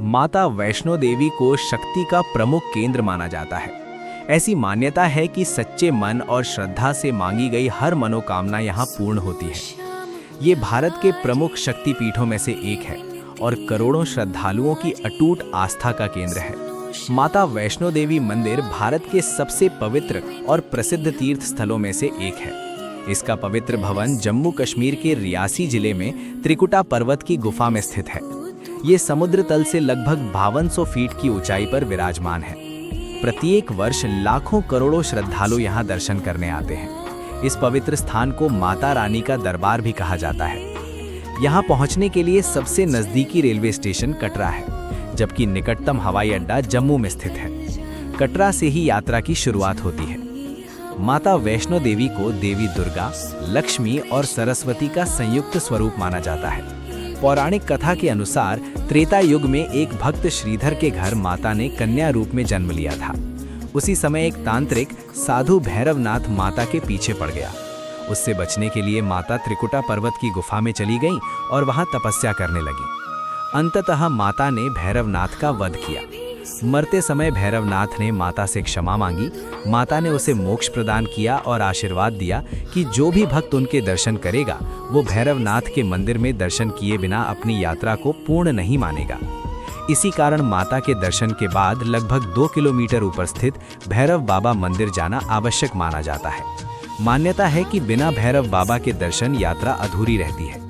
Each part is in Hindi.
माता वैष्णो देवी को शक्ति का प्रमुख केंद्र माना जाता है। ऐसी मान्यता है कि सच्चे मन और श्रद्धा से मांगी गई हर मनोकामना यहाँ पूर्ण होती है। ये भारत के प्रमुख शक्तिपीठों में से एक है और करोड़ों श्रद्धालुओं की अटूट आस्था का केंद्र है। माता वैष्णो देवी मंदिर भारत के सबसे पवित्र और प्रसिद्ध तीर्थ स्थलों में से एक है। इसका पवित्र भवन जम्मू कश्मीर के रियासी जिले में त्रिकुटा पर्वत की गुफा में स्थित है। ये समुद्र तल से लगभग 5200 फीट की ऊंचाई पर विराजमान है। प्रत्येक वर्ष लाखों करोड़ों श्रद्धालु यहाँ दर्शन करने आते हैं। इस पवित्र स्थान को माता रानी का दरबार भी कहा जाता है। यहाँ पहुँचने के लिए सबसे नज़दीकी रेलवे स्टेशन कटरा है, जबकि निकटतम हवाई अड्डा जम्मू में स्थित है। कटरा से ही यात्रा की शुरुआत होती है। माता वैष्णो देवी को देवी दुर्गा, लक्ष्मी और सरस्वती का संयुक्त स्वरूप माना जाता है। पौराणिक कथा के अनुसार त्रेता युग में एक भक्त श्रीधर के घर माता ने कन्या रूप में जन्म लिया था। उसी समय एक तांत्रिक साधु भैरवनाथ माता के पीछे पड़ गया। उससे बचने के लिए माता त्रिकुटा पर्वत की गुफा में चली गई और वहां तपस्या करने लगी। अंततः माता ने भैरवनाथ का वध किया। मरते समय भैरवनाथ ने माता से क्षमा मांगी। माता ने उसे मोक्ष प्रदान किया और आशीर्वाद दिया कि जो भी भक्त उनके दर्शन करेगा वो भैरवनाथ के मंदिर में दर्शन किए बिना अपनी यात्रा को पूर्ण नहीं मानेगा। इसी कारण माता के दर्शन के बाद लगभग 2 किलोमीटर ऊपर स्थित भैरव बाबा मंदिर जाना आवश्यक माना जाता है। मान्यता है कि बिना भैरव बाबा के दर्शन यात्रा अधूरी रहती है।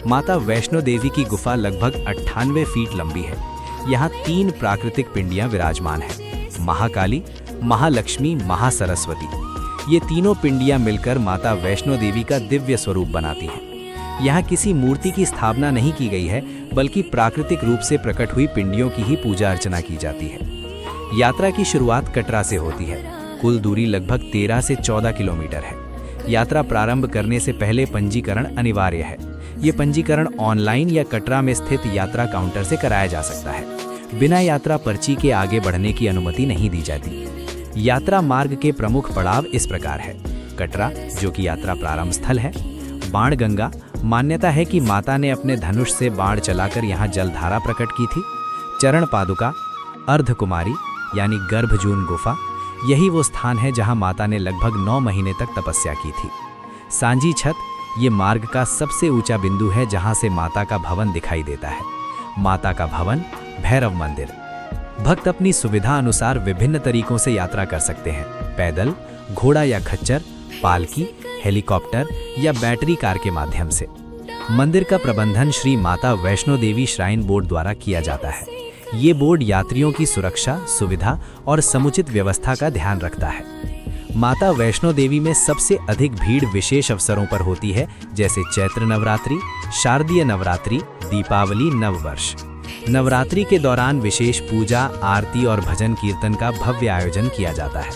माता वैष्णो देवी की गुफा लगभग 98 फीट लंबी है। यहाँ 3 प्राकृतिक पिंडियां विराजमान हैं: महाकाली, महालक्ष्मी, महासरस्वती। ये तीनों पिंडियां मिलकर माता वैष्णो देवी का दिव्य स्वरूप बनाती हैं। यहाँ किसी मूर्ति की स्थापना नहीं की गई है, बल्कि प्राकृतिक रूप से प्रकट हुई पिंडियों की ही पूजा अर्चना की जाती है। यात्रा की शुरुआत कटरा से होती है। कुल दूरी लगभग 13 से 14 किलोमीटर है। यात्रा प्रारंभ करने से पहले पंजीकरण अनिवार्य है। ये पंजीकरण ऑनलाइन या कटरा में स्थित यात्रा काउंटर से कराया जा सकता है। बिना यात्रा पर्ची के आगे बढ़ने की अनुमति नहीं दी जाती। यात्रा मार्ग के प्रमुख पड़ाव इस प्रकार है: कटरा, जो कि यात्रा प्रारंभ स्थल है; बाणगंगा, मान्यता है कि माता ने अपने धनुष से बाण चलाकर यहाँ जलधारा प्रकट की थी; चरण पादुका, अर्धकुमारी यानी गर्भजून गुफा, यही वो स्थान है जहाँ माता ने लगभग 9 महीने तक तपस्या की थी; सांझी छत, ये मार्ग का सबसे ऊंचा बिंदु है जहां से माता का भवन दिखाई देता है; माता का भवन, भैरव मंदिर। भक्त अपनी सुविधा अनुसार विभिन्न तरीकों से यात्रा कर सकते हैं: पैदल, घोड़ा या खच्चर, पालकी, हेलीकॉप्टर या बैटरी कार के माध्यम से। मंदिर का प्रबंधन श्री माता वैष्णो देवी श्राइन बोर्ड द्वारा किया जाता है। ये बोर्ड यात्रियों की सुरक्षा, सुविधा और समुचित व्यवस्था का ध्यान रखता है। माता वैष्णो देवी में सबसे अधिक भीड़ विशेष अवसरों पर होती है, जैसे चैत्र नवरात्रि, शारदीय नवरात्रि, दीपावली, नववर्ष। नवरात्रि के दौरान विशेष पूजा, आरती और भजन कीर्तन का भव्य आयोजन किया जाता है।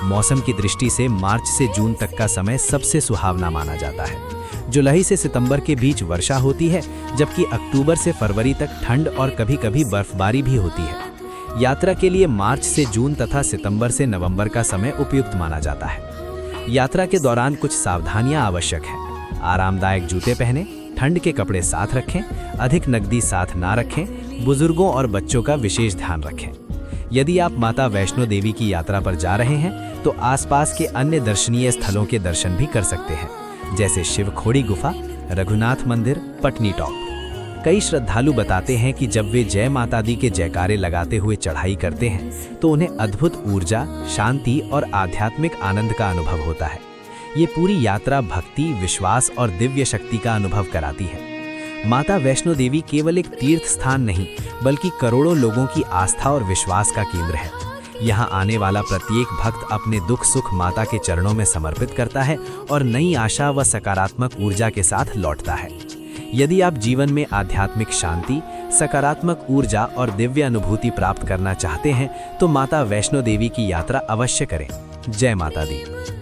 मौसम की दृष्टि से मार्च से जून तक का समय सबसे सुहावना माना जाता है। जुलाई से सितंबर के बीच वर्षा होती है, जबकि अक्टूबर से फरवरी तक ठंड और कभी-कभी बर्फबारी भी होती है। यात्रा के लिए मार्च से जून तथा सितंबर से नवंबर का समय उपयुक्त माना जाता है। यात्रा के दौरान कुछ सावधानियां आवश्यक हैं। आरामदायक जूते पहनें, ठंड के कपड़े साथ रखें, अधिक नकदी साथ ना रखें, बुजुर्गों और बच्चों का विशेष ध्यान रखें। यदि आप माता वैष्णो देवी की यात्रा पर जा रहे हैं तो आसपास के अन्य दर्शनीय स्थलों के दर्शन भी कर सकते हैं, जैसे शिवखोड़ी गुफा, रघुनाथ मंदिर, पटनी टॉप। कई श्रद्धालु बताते हैं कि जब वे जय माता दी के जयकारे लगाते हुए चढ़ाई करते हैं तो उन्हें अद्भुत ऊर्जा, शांति और आध्यात्मिक आनंद का अनुभव होता है। ये पूरी यात्रा भक्ति, विश्वास और दिव्य शक्ति का अनुभव कराती है। माता वैष्णो देवी केवल एक तीर्थ स्थान नहीं, बल्कि करोड़ों लोगों की आस्था और विश्वास का केंद्र है। यहाँ आने वाला प्रत्येक भक्त अपने दुख सुख माता के चरणों में समर्पित करता है और नई आशा व सकारात्मक ऊर्जा के साथ लौटता है। यदि आप जीवन में आध्यात्मिक शांति, सकारात्मक ऊर्जा और दिव्य अनुभूति प्राप्त करना चाहते हैं तो माता वैष्णो देवी की यात्रा अवश्य करें। जय माता दी।